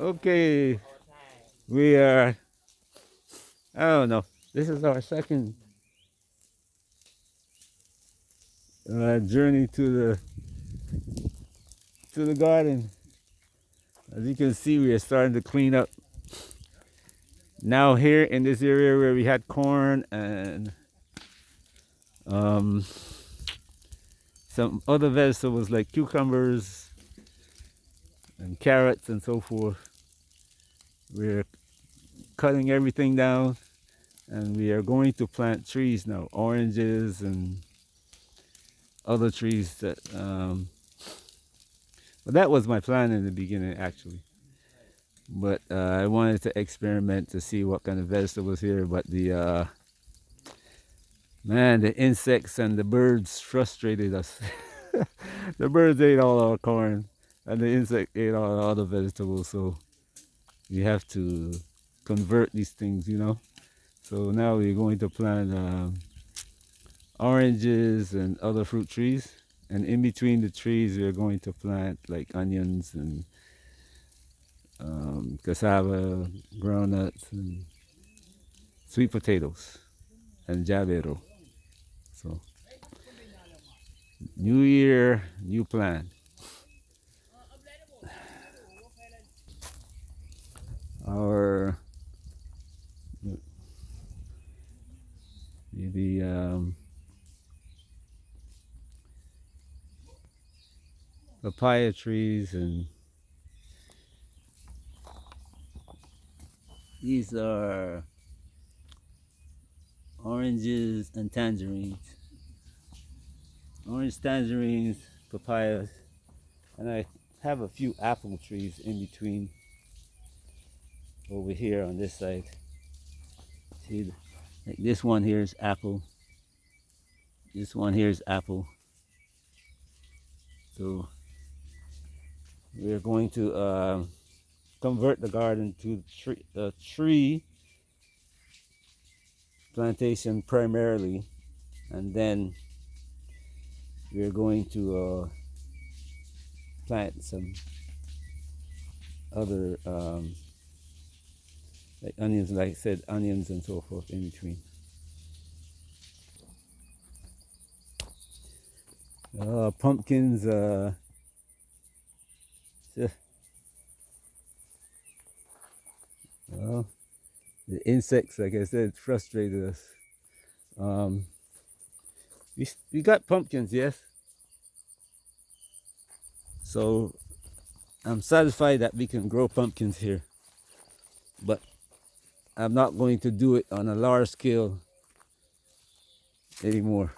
Okay, we are. I don't know. This is our second journey to the garden. As you can see, we are starting to clean up now here in this area where we had corn and um, some other vegetables like cucumbers and carrots and so forth. We're cutting everything down and we are going to plant trees now, oranges and other trees that. Well, that was my plan in the beginning, actually. But I wanted to experiment to see what kind of vegetables here. But the insects and the birds frustrated us. The birds ate all our corn, and the insect ate all our other vegetables. So we have to convert these things. So now we're going to plant oranges and other fruit trees. And in between the trees, we're going to plant like onions and cassava, groundnuts, and sweet potatoes, and javero. So, new year, new plan. Our the papaya trees, and these are oranges and tangerines. Orange, tangerines, papayas, and I have a few apple trees in between over here on this side. See, like this one here is apple. This one here is apple. So we're going to convert the garden to tree plantation primarily, and then we're going to plant some other like onions, like I said, onions and so forth in between. Pumpkins. Well, the insects, like I said, frustrated us. Um, we got pumpkins, yes. So I'm satisfied that we can grow pumpkins here, but I'm not going to do it on a large scale anymore.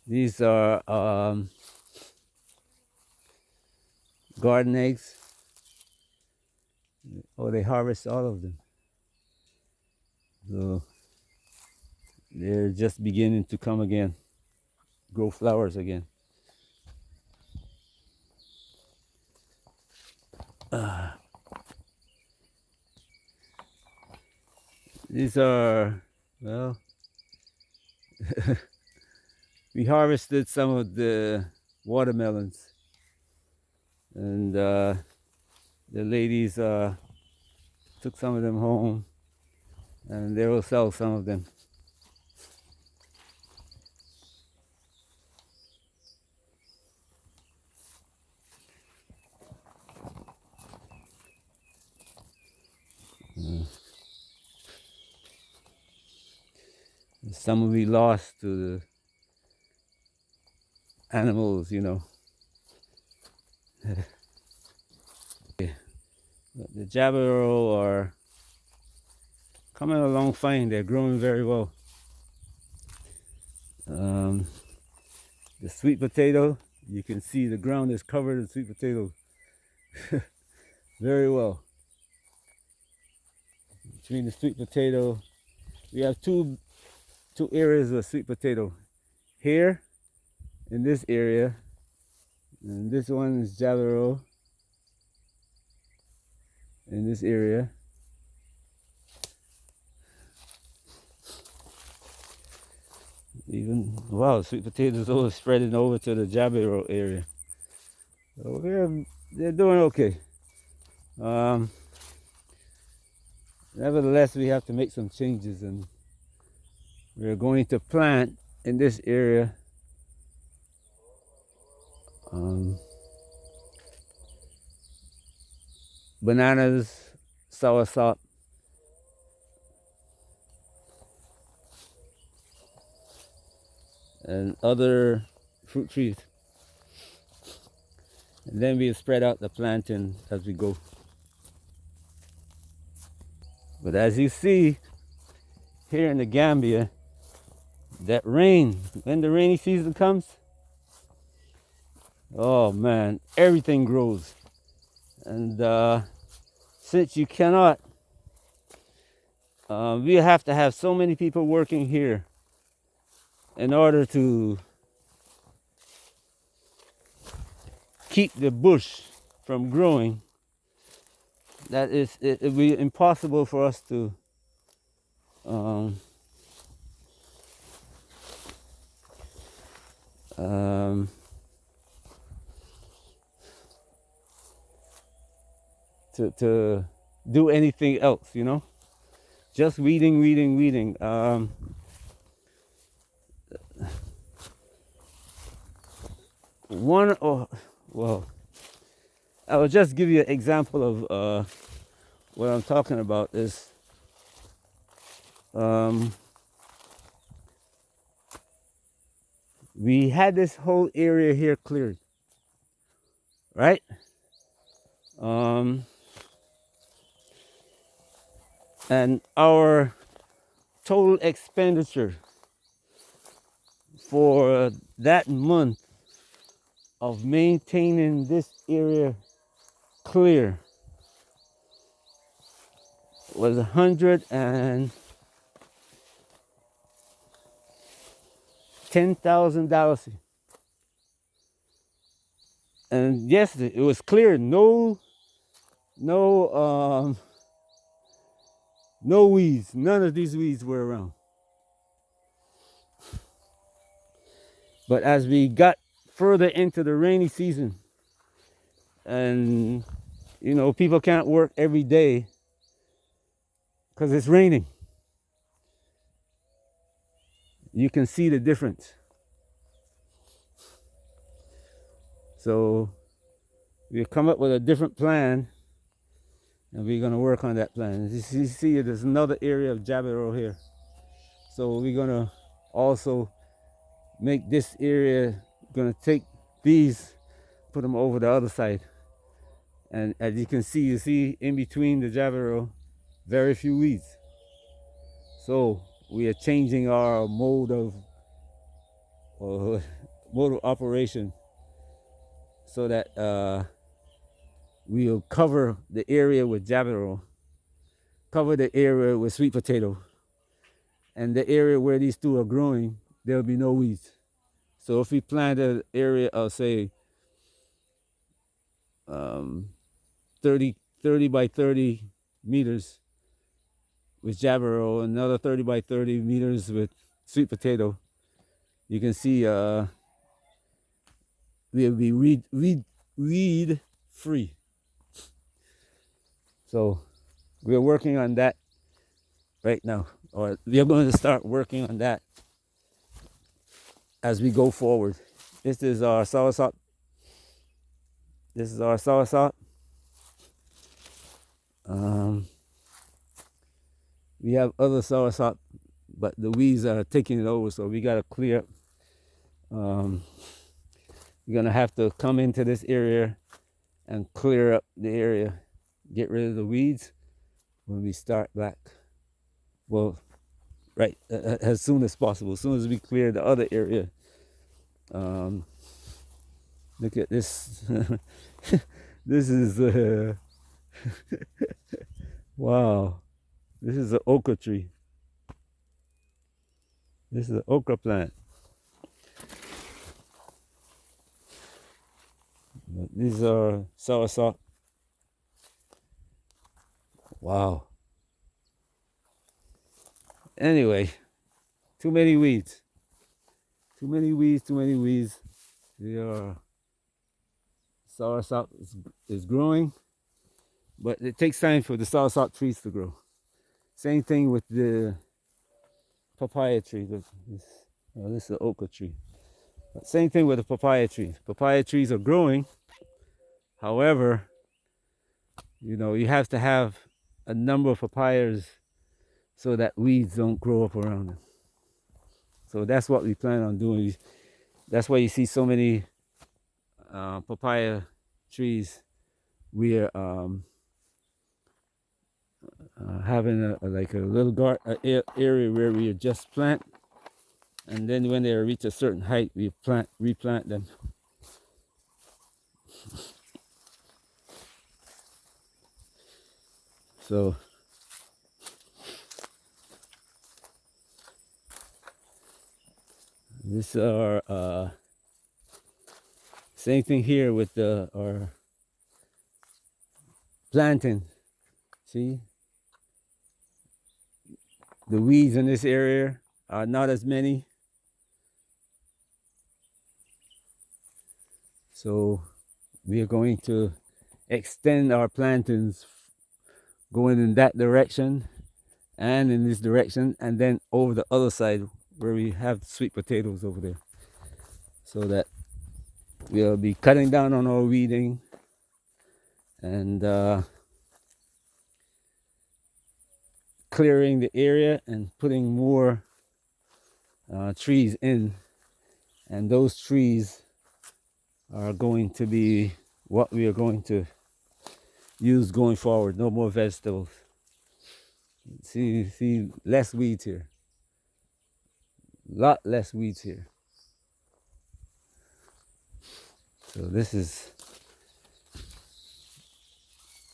These are garden eggs. Oh, they harvest all of them. So they're just beginning to come again, grow flowers again. These are, well, we harvested some of the watermelons, and the ladies took some of them home, and they will sell some of them. Some will be lost to the animals. The Jabberoo are coming along fine. They're growing very well. The sweet potato, you can see the ground is covered in sweet potato very well. Between the sweet potato, we have two areas of sweet potato. Here, in this area, and this one is Jabberoo in this area. Even, wow, sweet potatoes all spreading over to the Jabberoo area. So they're doing okay. Um, Nevertheless, we have to make some changes, and we're going to plant in this area um, bananas, soursop, and other fruit trees. And then we'll spread out the planting as we go. But as you see here in the Gambia, that rain, when the rainy season comes, oh man, everything grows. And since you cannot, we have to have so many people working here in order to keep the bush from growing, that it will be impossible for us um, um, to do anything else, you know. Just weeding. Well, I will just give you an example of what I'm talking about. Is we had this whole area here cleared, right? And our total expenditure for that month of maintaining this area clear was $110,000. And yes, it was clear. No weeds. None of these weeds were around. But as we got further into the rainy season, and you know, people can't work every day because it's raining, you can see the difference. So we've come up with a different plan, and we're gonna work on that plan. You see, there's another area of Jabero here. So we're gonna also make this area, gonna take these, put them over the other side. And as you see in between the Jabero, very few weeds. So we are changing our mode of operation so that we'll cover the area with Jabero, cover the area with sweet potato, and the area where these two are growing, there'll be no weeds. So if we plant an area of say 30 by 30 meters with Jabero, another 30 by 30 meters with sweet potato, you can see we'll be weed free. So we're working on that right now, or we're going to start working on that as we go forward. This is our soursop. We have other soursop, but the weeds are taking it over, so we got to clear up. We're gonna have to come into this area and clear up the area, get rid of the weeds when we start back. Well, right, as soon as possible. As soon as we clear the other area. Look at this. This is wow. This is an okra tree. This is an okra plant. These are soursop. Wow. Anyway, too many weeds. Too many weeds. The soursop is growing, but it takes time for the soursop trees to grow. Same thing with the papaya tree. This is the oak tree. But same thing with the papaya trees. Papaya trees are growing. However, you have to have a number of papayas so that weeds don't grow up around them. So that's what we plan on doing. That's why you see so many papaya trees. We're having like a little area where we just plant, and then when they reach a certain height, we replant them. So this our same thing here with our planting. See, the weeds in this area are not as many. So we are going to extend our plantings going in that direction and in this direction, and then over the other side where we have sweet potatoes over there, so that we'll be cutting down on our weeding and clearing the area and putting more trees in, and those trees are going to be what we are going to use going forward. No more vegetables. See less weeds here. Lot less weeds here. So this is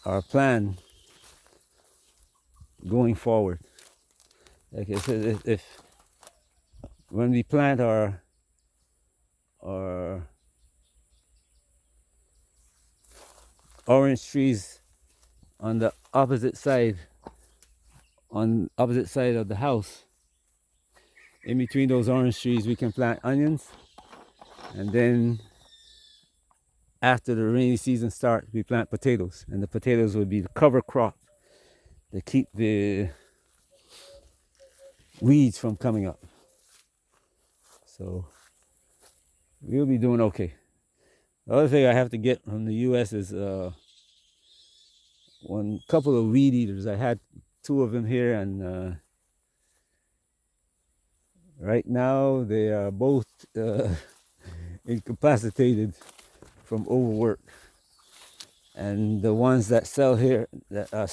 our plan going forward. Like I said, if when we plant our orange trees on the opposite side of the house, in between those orange trees we can plant onions, and then after the rainy season starts we plant potatoes, and the potatoes would be the cover crop to keep the weeds from coming up. So we'll be doing okay. The other thing I have to get from the US is one couple of weed eaters. I had 2 of them here, and right now they are both incapacitated from overwork. And the ones that sell here that are